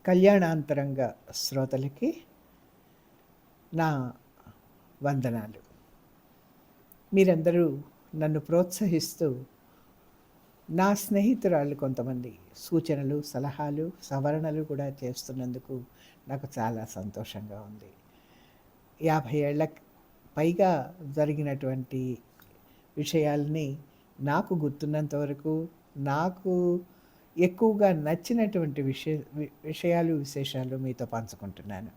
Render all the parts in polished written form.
కళ్యాణాంతరంగ శ్రోతలకి నా వందనాలు. మీరందరూ నన్ను ప్రోత్సహిస్తూ, నా స్నేహితురాళ్ళు కొంతమంది సూచనలు, సలహాలు, సవరణలు కూడా చేస్తున్నందుకు నాకు చాలా సంతోషంగా ఉంది. 50 ఏళ్ళకి పైగా జరిగినటువంటి విషయాల్ని నాకు గుర్తున్నంత వరకు, నాకు ఎక్కువగా నచ్చినటువంటి విషయాలు, విశేషాలు మీతో పంచుకుంటున్నాను.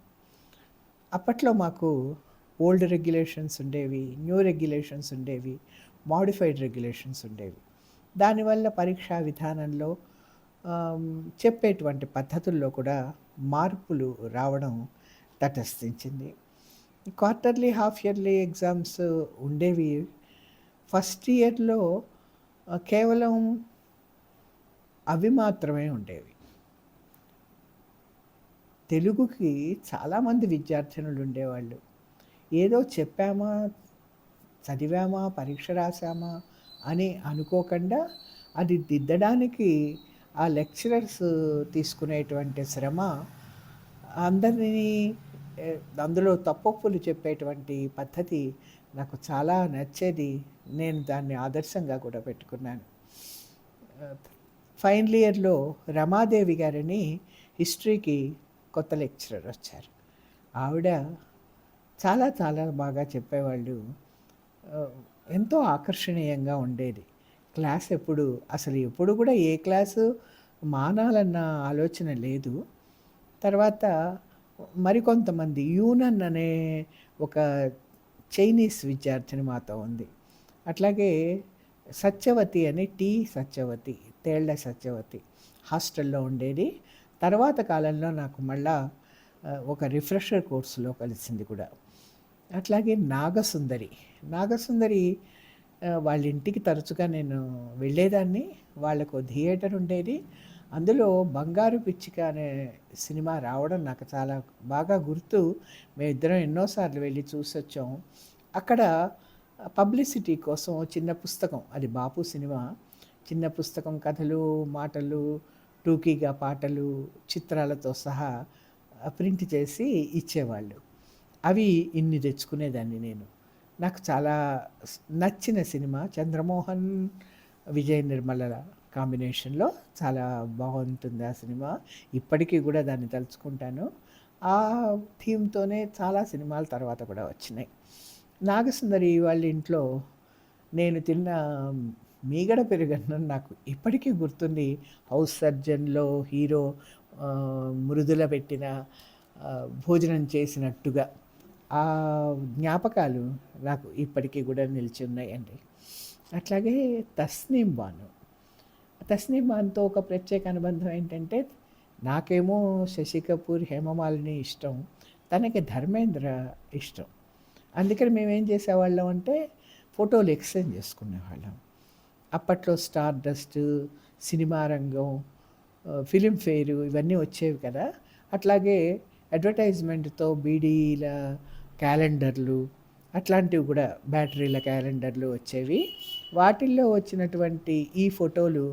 అప్పట్లో మాకు ఓల్డ్ రెగ్యులేషన్స్ ఉండేవి, న్యూ రెగ్యులేషన్స్ ఉండేవి, మోడిఫైడ్ రెగ్యులేషన్స్ ఉండేవి. దానివల్ల పరీక్షా విధానంలో చెప్పేటువంటి పద్ధతుల్లో కూడా మార్పులు రావడం తటస్థించింది. క్వార్టర్లీ, హాఫ్ ఇయర్లీ ఎగ్జామ్స్ ఉండేవి. ఫస్ట్ ఇయర్‌లో కేవలం అవి మాత్రమే ఉండేవి. తెలుగుకి చాలామంది విద్యార్థినులు ఉండేవాళ్ళు. ఏదో చెప్పామా, చదివామా, పరీక్ష రాసామా అని అనుకోకుండా అది దిద్దడానికి ఆ లెక్చరర్స్ తీసుకునేటువంటి శ్రమ, అందరినీ అందులో తప్పొప్పులు చెప్పేటువంటి పద్ధతి నాకు చాలా నచ్చేది. నేను దాన్ని ఆదర్శంగా కూడా పెట్టుకున్నాను. ఫైనల్ ఇయర్‌లో రమాదేవి గారని హిస్టరీకి కొత్త లెక్చరర్ వచ్చారు. ఆవిడ చాలా చాలా బాగా చెప్పేవాళ్ళు. ఎంతో ఆకర్షణీయంగా ఉండేది. క్లాస్ అసలు ఎప్పుడు కూడా ఏ క్లాసు మానాలన్న ఆలోచన లేదు. తర్వాత మరికొంతమంది యూనన్ అనే ఒక చైనీస్ విద్యార్థిని మాతో ఉంది. అట్లాగే సత్యవతి అని సత్యవతి, తేళ్ల సత్యవతి హాస్టల్‌లో ఉండేది. తర్వాత కాలంలో నాకు మళ్ళా ఒక రిఫ్రెషర్ కోర్సులో కలిసింది కూడా. అట్లాగే నాగసుందరి వాళ్ళ ఇంటికి తరచుగా నేను వెళ్ళేదాన్ని. వాళ్ళకు థియేటర్ ఉండేది. అందులో 'బంగారు పిచ్చిక' అనే సినిమా రావడం నాకు చాలా బాగా గుర్తు. మేమిద్దరం ఎన్నోసార్లు వెళ్ళి చూసొచ్చాం. అక్కడ పబ్లిసిటీ కోసం చిన్న పుస్తకం, అది బాపు సినిమా, చిన్న పుస్తకం, కథలు, మాటలు, టూకీగా పాటలు, చిత్రాలతో సహా ప్రింట్ చేసి ఇచ్చేవాళ్ళు. అవి ఇన్ని తెచ్చుకునేదాన్ని నేను. నాకు చాలా నచ్చిన సినిమా. చంద్రమోహన్, విజయ నిర్మలల కాంబినేషన్‌లో చాలా బాగుంటుంది ఆ సినిమా. ఇప్పటికీ కూడా దాన్ని తలుచుకుంటాను. ఆ థీమ్‌తోనే చాలా సినిమాలు తర్వాత కూడా వచ్చినాయి. నాగసుందరి వాళ్ళ ఇంట్లో నేను తిన్న మీగడ పెరుగన్నం నాకు ఇప్పటికీ గుర్తుంది. హౌస్ సర్జన్‌లో హీరో మృదుల పెట్టిన భోజనం చేసినట్టుగా ఆ జ్ఞాపకాలు నాకు ఇప్పటికీ కూడా నిలిచి ఉన్నాయండి. అట్లాగే తస్నీం బానుతో ఒక ప్రత్యేక అనుబంధం ఏంటంటే, నాకేమో శశి కపూర్, హేమమాలిని ఇష్టం, తనకి ధర్మేంద్ర ఇష్టం. అందుకని మేమేం చేసేవాళ్ళం అంటే ఫోటోలు ఎక్స్చేంజ్ చేసుకునేవాళ్ళం. అప్పట్లో స్టార్ డస్ట్, సినిమా రంగం, ఫిలింఫేర్ ఇవన్నీ వచ్చేవి కదా. అట్లాగే అడ్వర్టైజ్మెంట్తో బీడీల క్యాలెండర్లు, అట్లాంటివి కూడా, బ్యాటరీల క్యాలెండర్లు వచ్చేవి. వాటిల్లో వచ్చినటువంటి ఈ ఫోటోలు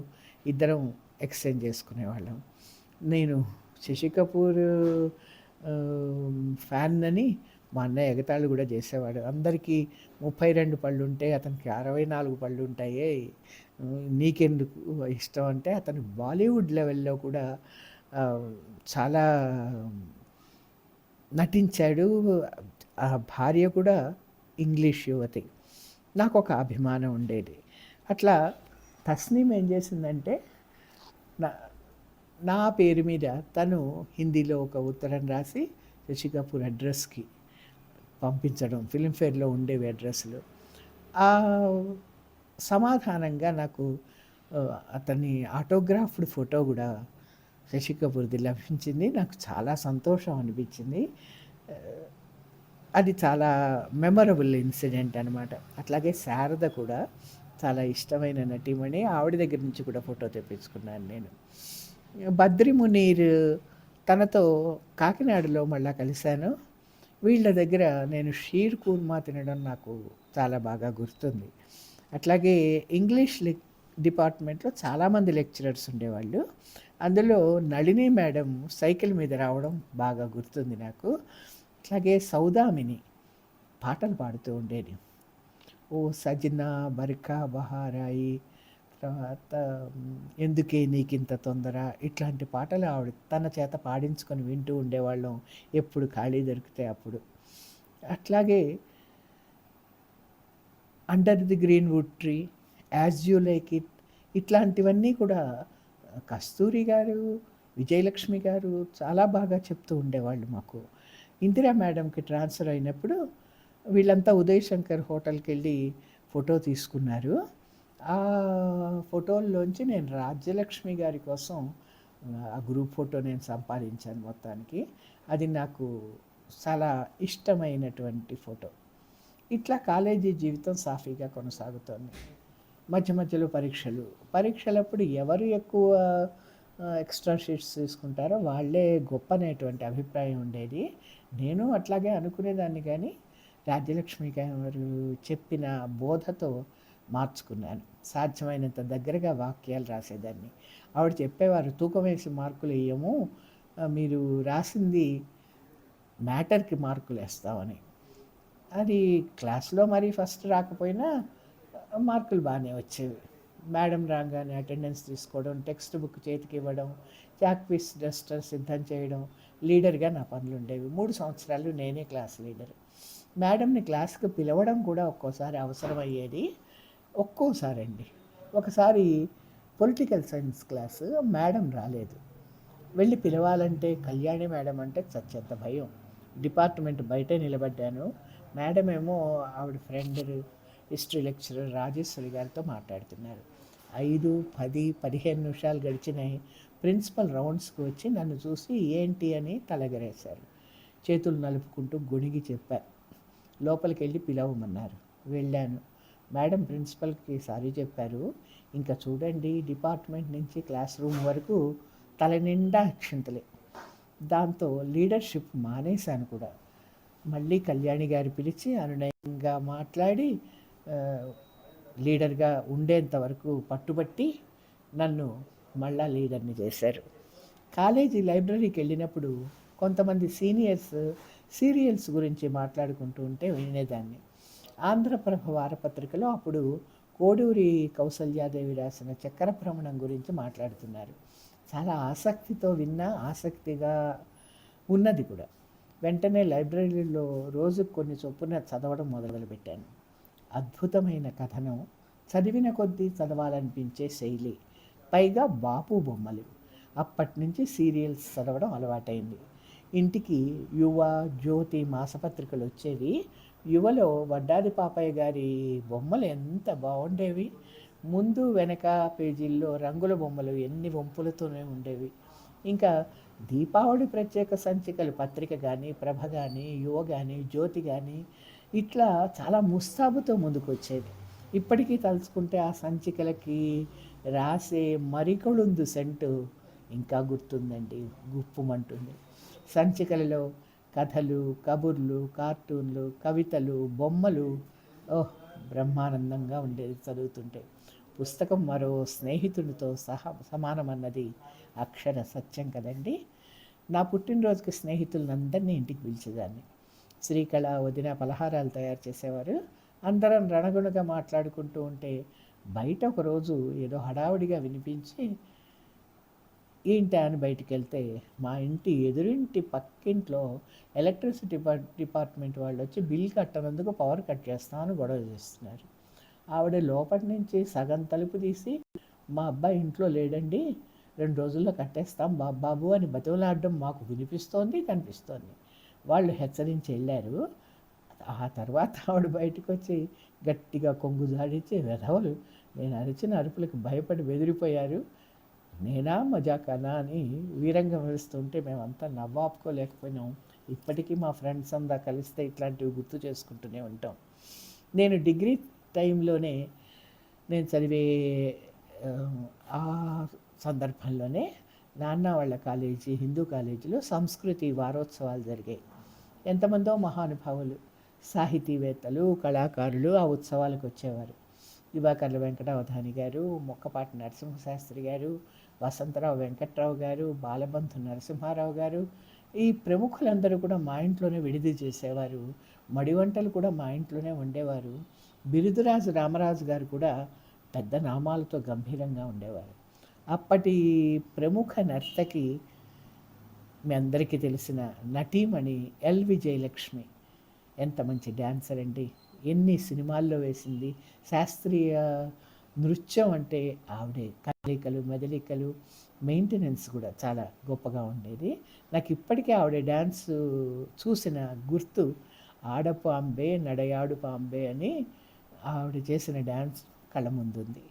ఇద్దరం ఎక్స్చేంజ్ చేసుకునేవాళ్ళం. నేను శశి కపూర్ ఫ్యాన్ అని మా అన్నయ్య ఎగతాళి కూడా చేసేవాడు. అందరికీ 32 పళ్ళు ఉంటే అతనికి 64 పళ్ళు ఉంటాయే, నీకెందుకు ఇష్టం అంటే, అతను బాలీవుడ్ లెవెల్లో కూడా చాలా నటించాడు. ఆ భార్య కూడా ఇంగ్లీష్ యువతి. నాకొక అభిమానం ఉండేది. అట్లా తస్నీం ఏం చేసిందంటే, నా నా పేరు మీద తను హిందీలో ఒక ఉత్తరం రాసి శశి కపూర్ అడ్రస్కి పంపించడం, ఫిలింఫేర్లో ఉండేవి అడ్రస్లు. ఆ సమాధానంగా నాకు అతని ఆటోగ్రాఫ్డ్ ఫోటో కూడా శశి కపూర్‌ది లభించింది. నాకు చాలా సంతోషం అనిపించింది. అది చాలా మెమరబుల్ ఇన్సిడెంట్ అనమాట. అట్లాగే శారద కూడా చాలా ఇష్టమైన నటీమణి. ఆవిడ దగ్గర నుంచి కూడా ఫోటో తెప్పించుకున్నాను నేను. బద్రి మునీర్, తనతో కాకినాడలో మళ్ళా కలిశాను. వీళ్ళ దగ్గర నేను షీర్ కుర్మా తినడం నాకు చాలా బాగా గుర్తుంది. అట్లాగే ఇంగ్లీష్ డిపార్ట్మెంట్లో చాలామంది లెక్చరర్స్ ఉండేవాళ్ళు. అందులో నళిని మేడం సైకిల్ మీద రావడం బాగా గుర్తుంది నాకు. అట్లాగే సౌదామిని పాటలు పాడుతూ ఉండేది. ఓ సజినా బర్ఖా బహారాయి, తర్వాత ఎందుకే నీకింత తొందర, ఇట్లాంటి పాటలు ఆవిడ తన చేత పాడించుకొని వింటూ ఉండేవాళ్ళం ఎప్పుడు ఖాళీ దొరికితే అప్పుడు. అట్లాగే under the Green Wood tree, as you like it, ఇట్లాంటివన్నీ కూడా కస్తూరి గారు, విజయలక్ష్మి గారు చాలా బాగా చెప్తూ ఉండేవాళ్ళు మాకు. ఇందిరా మేడంకి ట్రాన్స్ఫర్ అయినప్పుడు వీళ్ళంతా ఉదయ్ శంకర్ హోటల్కి వెళ్ళి ఫోటో తీసుకున్నారు. ఆ ఫోటోల్లోంచి నేను రాజ్యలక్ష్మి గారి కోసం ఆ గ్రూప్ ఫోటో నేను సంపాదించాను మొత్తానికి. అది నాకు చాలా ఇష్టమైనటువంటి ఫోటో. ఇట్లా కాలేజీ జీవితం సాఫీగా కొనసాగుతోంది. మధ్య మధ్యలో పరీక్షలప్పుడు ఎవరు ఎక్కువ ఎక్స్ట్రా షీట్స్ తీసుకుంటారో వాళ్ళే గొప్ప అనేటువంటి అభిప్రాయం ఉండేది. నేను అట్లాగే అనుకునేదాన్ని, కానీ రాజ్యలక్ష్మి గారు చెప్పిన బోధతో మార్చుకున్నాను. సాధ్యమైనంత దగ్గరగా వాక్యాలు రాసేదాన్ని. ఆవిడ చెప్పేవారు, తూకం వేసి మార్కులు వేయము, మీరు రాసింది మ్యాటర్కి మార్కులు వేస్తామని. అది క్లాస్లో మరీ ఫస్ట్ రాకపోయినా మార్కులు బాగానే వచ్చేవి. మేడం రాగానే అటెండెన్స్ తీసుకోవడం, టెక్స్ట్ బుక్ చేతికి ఇవ్వడం, చాక్ పీస్ డస్టర్ సిద్ధం చేయడం, లీడర్గా నా పనులు ఉండేవి. 3 సంవత్సరాలు నేనే క్లాస్ లీడర్. మేడంని క్లాస్కి పిలవడం కూడా ఒక్కోసారి అవసరమయ్యేది. ఒక్కోసారి అండి, ఒకసారి పొలిటికల్ సైన్స్ క్లాసు మేడం రాలేదు. వెళ్ళి పిలవాలంటే కళ్యాణి మేడం అంటే చచ్చేంత భయం. డిపార్ట్మెంట్ బయటే నిలబడ్డాను. మేడం ఏమో ఆవిడ ఫ్రెండ్ హిస్టరీ లెక్చరర్ రాజేశ్వరి గారితో మాట్లాడుతున్నారు. 5, 10, 15 నిమిషాలు గడిచినాయి. ప్రిన్సిపల్ రౌండ్స్కి వచ్చి నన్ను చూసి ఏంటి అని తలెగరేశారు. చేతులు నలుపుకుంటూ గొణిగి చెప్పారు. లోపలికి వెళ్ళి పిలవమన్నారు. వెళ్ళాను. మేడం ప్రిన్సిపల్కి సారీ చెప్పారు. ఇంకా చూడండి, డిపార్ట్మెంట్ నుంచి క్లాస్ రూమ్ వరకు తల నిండా అక్షింతలే. దాంతో లీడర్షిప్ మానేశాను కూడా. మళ్ళీ కళ్యాణి గారు పిలిచి అనునయంగా మాట్లాడి లీడర్గా ఉండేంత వరకు పట్టుబట్టి నన్ను మళ్ళా లీడర్ని చేశారు. కాలేజీ లైబ్రరీకి వెళ్ళినప్పుడు కొంతమంది సీనియర్స్ సీరియల్స్ గురించి మాట్లాడుకుంటూ ఉంటే వినేదాన్ని. ఆంధ్రప్రభ వారపత్రికలో అప్పుడు కోడూరి కౌసల్యాదేవి రాసిన చక్రభ్రమణం గురించి మాట్లాడుతున్నారు. చాలా ఆసక్తితో విన్నా, ఆసక్తిగా ఉన్నది కూడా. వెంటనే లైబ్రరీలో రోజుకు కొన్ని చొప్పున చదవడం మొదలుపెట్టాను. అద్భుతమైన కథనం, చదివిన కొద్దీ చదవాలనిపించే శైలి, పైగా బాపు బొమ్మలు. అప్పటి నుంచి సీరియల్స్ చదవడం అలవాటైంది. ఇంటికి యువ, జ్యోతి మాసపత్రికలు వచ్చేవి. యువలో వడ్డాది పాపయ్య గారి బొమ్మలు ఎంత బాగుండేవి. ముందు వెనక పేజీల్లో రంగుల బొమ్మలు ఎన్ని వంపులతోనే ఉండేవి. ఇంకా దీపావళి ప్రత్యేక సంచికలు పత్రిక కానీ, ప్రభ కానీ, యువ కానీ, జ్యోతి కానీ ఇట్లా చాలా ముస్తాబుతో ముందుకు వచ్చేది. ఇప్పటికీ తలుచుకుంటే ఆ సంచికలకి రాసే మరికొళుందు సెంటు ఇంకా గుర్తుందండి, గుప్పుమంటుంది. సంచికలలో కథలు, కబుర్లు, కార్టూన్లు, కవితలు, బొమ్మలు, ఓహ్ బ్రహ్మానందంగా ఉండేది చదువుతుంటే. పుస్తకం మరో స్నేహితుడితో సమానమన్నది అక్షర సత్యం కదండి. నా పుట్టినరోజుకి స్నేహితులందరినీ ఇంటికి పిలిచేదాన్ని. శ్రీకళ, వదిన పలహారాలు తయారు చేసేవారు. అందరం రణగుణగా మాట్లాడుకుంటూ ఉంటే బయట ఒకరోజు ఏదో హడావుడిగా వినిపించి ఏంటి అని బయటికి వెళ్తే మా ఇంటి ఎదురింటి పక్కింట్లో ఎలక్ట్రిసిటీ డిపార్ట్మెంట్ వాళ్ళు వచ్చి బిల్ కట్టనందుకు పవర్ కట్ చేస్తామని గొడవ చేస్తున్నారు. ఆవిడ లోపటి నుంచి సగం తలుపు తీసి, మా అబ్బాయి ఇంట్లో లేడండి, 2 రోజుల్లో కట్టేస్తాం బాబు అని బతిమలాడడం మాకు వినిపిస్తోంది, కనిపిస్తోంది. వాళ్ళు హెచ్చరించి వెళ్ళారు. ఆ తర్వాత ఆవిడ బయటకు వచ్చి గట్టిగా కొంగు జాడించి, వెధవలు నేను అరిచిన అరుపులకు భయపడి బెదిరిపోయారు, నేనా మజాకానా అని వీరంగం వేస్తుంటే మేమంతా నవ్వాపుకోలేకపోయినాం. ఇప్పటికీ మా ఫ్రెండ్స్ అంతా కలిస్తే ఇట్లాంటివి గుర్తు చేసుకుంటూనే ఉంటాం. నేను డిగ్రీ టైంలోనే, నేను చదివే ఆ సందర్భంలోనే నాన్న వాళ్ళ కాలేజీ, హిందూ కాలేజీలో సంస్కృతి వారోత్సవాలు జరిగాయి. ఎంతమందో మహానుభావులు, సాహితీవేత్తలు, కళాకారులు ఆ ఉత్సవాలకు వచ్చేవారు. దివాకర్ల వెంకటావధాని గారు, మొక్కపాటి నరసింహశాస్త్రి గారు, వసంతరావు వెంకట్రావు గారు, బాలబంధు నరసింహారావు గారు, ఈ ప్రముఖులందరూ కూడా మా ఇంట్లోనే విడిది చేసేవారు. మడివంటలు కూడా మా ఇంట్లోనే వండేవారు. బిరుదురాజు రామరాజు గారు కూడా పెద్ద నామాలతో గంభీరంగా ఉండేవారు. అప్పటి ప్రముఖ నర్తకి మీ అందరికీ తెలిసిన నటీమణి ఎల్ విజయలక్ష్మి ఎంత మంచి డ్యాన్సర్ అండి. ఎన్ని సినిమాల్లో వేసింది. శాస్త్రీయ నృత్యం అంటే ఆవిడే. కదలికలు మెదలికలు మెయింటెనెన్స్ కూడా చాలా గొప్పగా ఉండేది. నాకు ఇప్పటికీ ఆవిడ డ్యాన్స్ చూసిన గుర్తు ఆడపాంబే నడయాడు పాంబే అని ఆవిడ చేసిన డ్యాన్స్ కళ్ళ ముందుంది.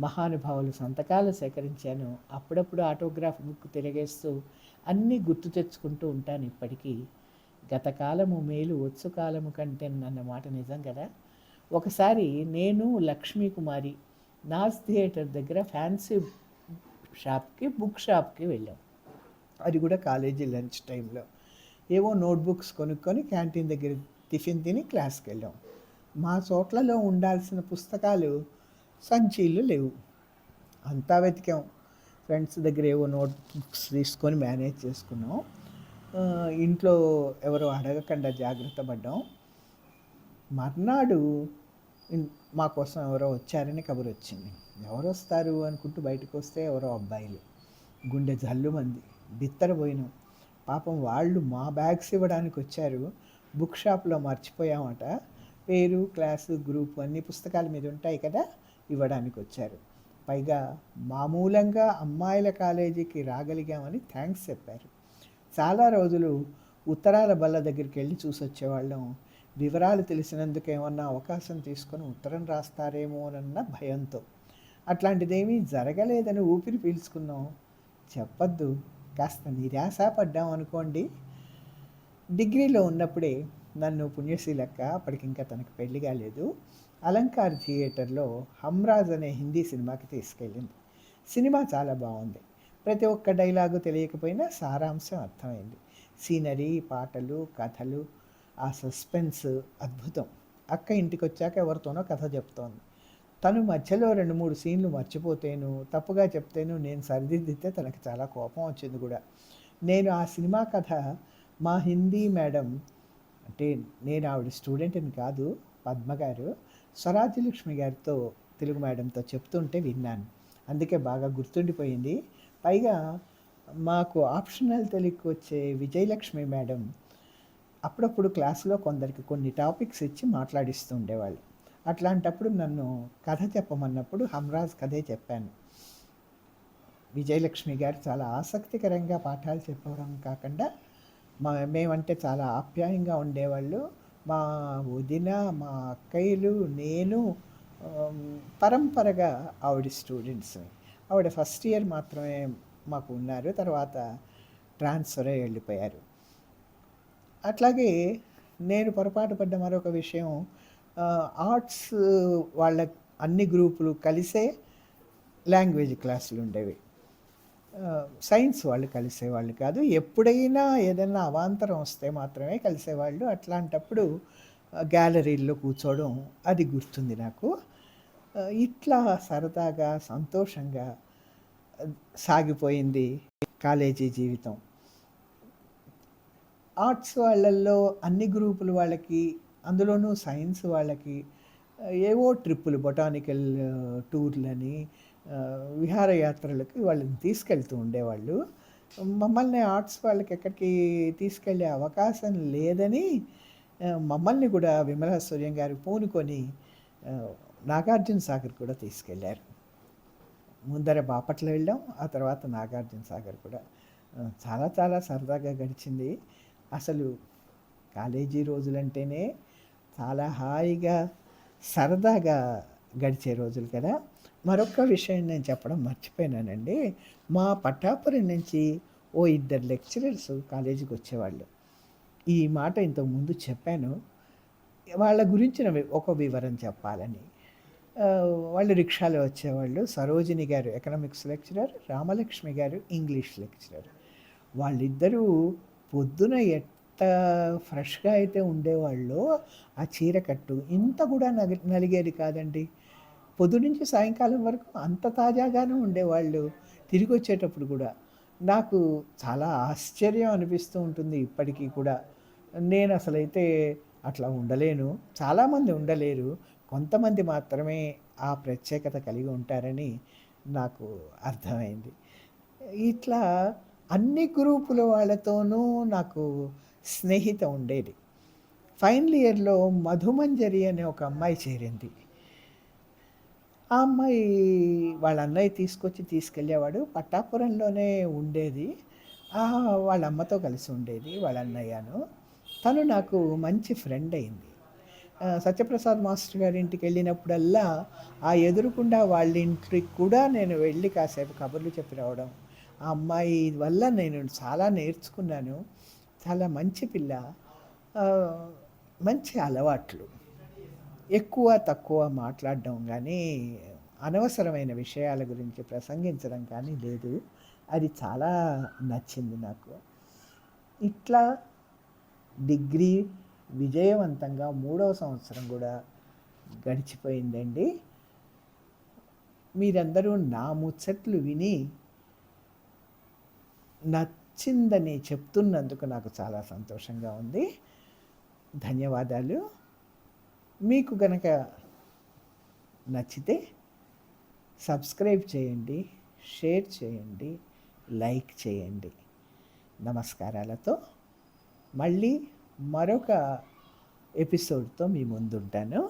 మహానుభావులు సంతకాలు సేకరించాను. అప్పుడప్పుడు ఆటోగ్రాఫ్ బుక్ తిరగేస్తూ అన్నీ గుర్తు తెచ్చుకుంటూ ఉంటాను ఇప్పటికీ. గతకాలము మేలు వచ్చు కాలము కంటే అన్న మాట నిజం కదా. ఒకసారి నేను లక్ష్మీ కుమారి నాస్ థియేటర్ దగ్గర ఫ్యాన్సీ షాప్కి బుక్ షాప్కి వెళ్ళాం. అది కూడా కాలేజీ లంచ్ టైంలో. ఏవో నోట్బుక్స్ కొనుక్కొని క్యాంటీన్ దగ్గర టిఫిన్ తిని క్లాస్కి వెళ్ళాం. మా చోట్లలో ఉండాల్సిన పుస్తకాలు సంచీలు లేవు. అంతా వెతికాం. ఫ్రెండ్స్ దగ్గర ఏవో నోట్ బుక్స్ తీసుకొని మేనేజ్ చేసుకున్నాం. ఇంట్లో ఎవరో అడగకుండా జాగ్రత్త పడ్డాం. మర్నాడు మా కోసం ఎవరో వచ్చారని కబురు వచ్చింది. ఎవరు వస్తారు అనుకుంటూ బయటకు వస్తే ఎవరో అబ్బాయిలు. గుండె జల్లుమంది, బిత్తరపోయినాం. పాపం వాళ్ళు మా బ్యాగ్స్ ఇవ్వడానికి వచ్చారు. బుక్ షాప్లో మర్చిపోయామట. పేరు, క్లాసు, గ్రూపు అన్ని పుస్తకాల మీద ఉంటాయి కదా, ఇవ్వడానికి వచ్చారు. పైగా మామూలంగా అమ్మాయిల కాలేజీకి రాగలిగామని థ్యాంక్స్ చెప్పారు. చాలా రోజులు ఉత్తరాల బల్ల దగ్గరికి వెళ్ళి చూసొచ్చేవాళ్ళం. వివరాలు తెలిసినందుకు ఏమన్నా అవకాశం తీసుకొని ఉత్తరం రాస్తారేమోనన్న భయంతో. అట్లాంటిదేమీ జరగలేదని ఊపిరి పీల్చుకున్నాం. చెప్పద్దు, కాస్త నిరాశపడ్డాం అనుకోండి. డిగ్రీలో ఉన్నప్పుడే నన్ను పుణ్యశీలక్క, అప్పటికింకా తనకు పెళ్లి కాలేదు, అలంకార్ థియేటర్లో హమ్రాజ్ అనే హిందీ సినిమాకి తీసుకెళ్ళింది. సినిమా చాలా బాగుంది. ప్రతి ఒక్క డైలాగు తెలియకపోయినా సారాంశం అర్థమైంది. సీనరీ, పాటలు, కథలు, ఆ సస్పెన్స్ అద్భుతం. అక్క ఇంటికి వచ్చాక ఎవరితోనో కథ చెప్తోంది. తను మధ్యలో 2-3 సీన్లు మర్చిపోతేను, తప్పుగా చెప్తేను నేను సరిదిద్దితే తనకు చాలా కోపం వచ్చింది కూడా. నేను ఆ సినిమా కథ మా హిందీ మేడం, అంటే నేను ఆవిడ స్టూడెంట్ని కాదు, పద్మగారు, స్వరాజ్యలక్ష్మి గారితో, తెలుగు మేడంతో చెప్తుంటే విన్నాను. అందుకే బాగా గుర్తుండిపోయింది. పైగా మాకు ఆప్షనల్ తెలుగుకి వచ్చే విజయలక్ష్మి మేడం అప్పుడప్పుడు క్లాసులో కొందరికి కొన్ని టాపిక్స్ ఇచ్చి మాట్లాడిస్తూ ఉండేవాళ్ళు. అట్లాంటప్పుడు నన్ను కథ చెప్పమన్నప్పుడు హమ్రాజ్ కథే చెప్పాను. విజయలక్ష్మి గారు చాలా ఆసక్తికరంగా పాఠాలు చెప్పడం కాకుండా మేమంటే చాలా ఆప్యాయంగా ఉండేవాళ్ళు. మా వదిన, మా అక్కయ్యలు, నేను పరంపరగా ఆవిడ స్టూడెంట్స్. ఆవిడ ఫస్ట్ ఇయర్ మాత్రమే మాకు ఉన్నారు, తర్వాత ట్రాన్స్ఫర్ అయ్యి వెళ్ళిపోయారు. అట్లాగే నేను పొరపాటు పడ్డ మరొక విషయం, ఆర్ట్స్ వాళ్ళ అన్ని గ్రూపులు కలిసే లాంగ్వేజ్ క్లాసులు ఉండేవి. సైన్స్ వాళ్ళు కలిసేవాళ్ళు కాదు. ఎప్పుడైనా ఏదైనా అవాంతరం వస్తే మాత్రమే కలిసేవాళ్ళు. అట్లాంటప్పుడు గ్యాలరీల్లో కూర్చోవడం అది గుర్తుంది నాకు. ఇట్లా సరదాగా సంతోషంగా సాగిపోయింది కాలేజీ జీవితం. ఆర్ట్స్ వాళ్ళల్లో అన్ని గ్రూపుల వాళ్ళకి, అందులోనూ సైన్స్ వాళ్ళకి ఏవో ట్రిప్పులు, బొటానికల్ టూర్లని, విహారయాత్రలకి వాళ్ళని తీసుకెళ్తూ ఉండేవాళ్ళు. మమ్మల్ని ఆర్ట్స్ వాళ్ళకి ఎక్కడికి తీసుకెళ్ళే అవకాశం లేదని మమ్మల్ని కూడా విమలా సూర్యం గారు పూనుకొని నాగార్జున సాగర్ కూడా తీసుకెళ్ళారు. ముందర బాపట్ల వెళ్ళాం, ఆ తర్వాత నాగార్జున సాగర్ కూడా. చాలా చాలా సరదాగా గడిచింది. అసలు కాలేజీ రోజులంటేనే చాలా హాయిగా సరదాగా గడిచే రోజులు కదా. మరొక విషయం నేను చెప్పడం మర్చిపోయినానండి. మా పట్టాపురం నుంచి ఓ 2 లెక్చరర్స్ కాలేజీకి వచ్చేవాళ్ళు. ఈ మాట ఇంతకుముందు చెప్పాను. వాళ్ళ గురించిన ఒక వివరం చెప్పాలని. వాళ్ళు రిక్షాలో వచ్చేవాళ్ళు. సరోజిని గారు ఎకనామిక్స్ లెక్చరర్, రామలక్ష్మి గారు ఇంగ్లీష్ లెక్చరర్. వాళ్ళిద్దరూ పొద్దున ఎంత ఫ్రెష్గా అయితే ఉండేవాళ్ళు, ఆ చీర కట్టు ఇంత కూడా నలిగేది కాదండి. పొద్దు నుంచి సాయంకాలం వరకు అంత తాజాగానే ఉండేవాళ్ళు. తిరిగొచ్చేటప్పుడు కూడా నాకు చాలా ఆశ్చర్యం అనిపిస్తూ ఉంటుంది ఇప్పటికీ కూడా. నేనసలైతే అట్లా ఉండలేను. చాలామంది ఉండలేరు. కొంతమంది మాత్రమే ఆ ప్రత్యేకత కలిగి ఉంటారని నాకు అర్థమైంది. ఇట్లా అన్ని గ్రూపుల వాళ్ళతోనూ నాకు స్నేహిత ఉండేది. ఫైనల్ ఇయర్‌లో మధుమంజరి అనే ఒక అమ్మాయి చేరింది. ఆ అమ్మాయి వాళ్ళ అన్నయ్య తీసుకెళ్ళేవాడు. పట్టాపురంలోనే ఉండేది. వాళ్ళ అమ్మతో కలిసి ఉండేది వాళ్ళ అన్నయ్యను. తను నాకు మంచి ఫ్రెండ్ అయింది. సత్యప్రసాద్ మాస్టర్ గారి ఇంటికెళ్ళినప్పుడల్లా, ఆ ఎదురుగుండా వాళ్ళ ఇంటికి కూడా నేను వెళ్ళి కాసేపు కబుర్లు చెప్పి రావడం. ఆ అమ్మాయి వల్ల నేను చాలా నేర్చుకున్నాను. చాలా మంచి పిల్ల. ఆహ్, మంచి అలవాట్లు. ఎక్కువ, తక్కువ మాట్లాడడం గానీ, అనవసరమైన విషయాల గురించి ప్రసంగించడం కానీ లేదు. అది చాలా నచ్చింది నాకు. ఇట్లా డిగ్రీ విజయవంతంగా మూడవ సంవత్సరం గూడా గడిచిపోయిందండి. మీరందరూ నా ముచ్చట్లు విని నచ్చిందని చెప్తున్నందుకు నాకు చాలా సంతోషంగా ఉంది. ధన్యవాదాలు. మీకు గనక నచ్చితే సబ్స్క్రైబ్ చేయండి, షేర్ చేయండి, లైక్ చేయండి. నమస్కారాలతో మళ్ళీ మరొక ఎపిసోడ్‌తో మీ ముందుంటాను.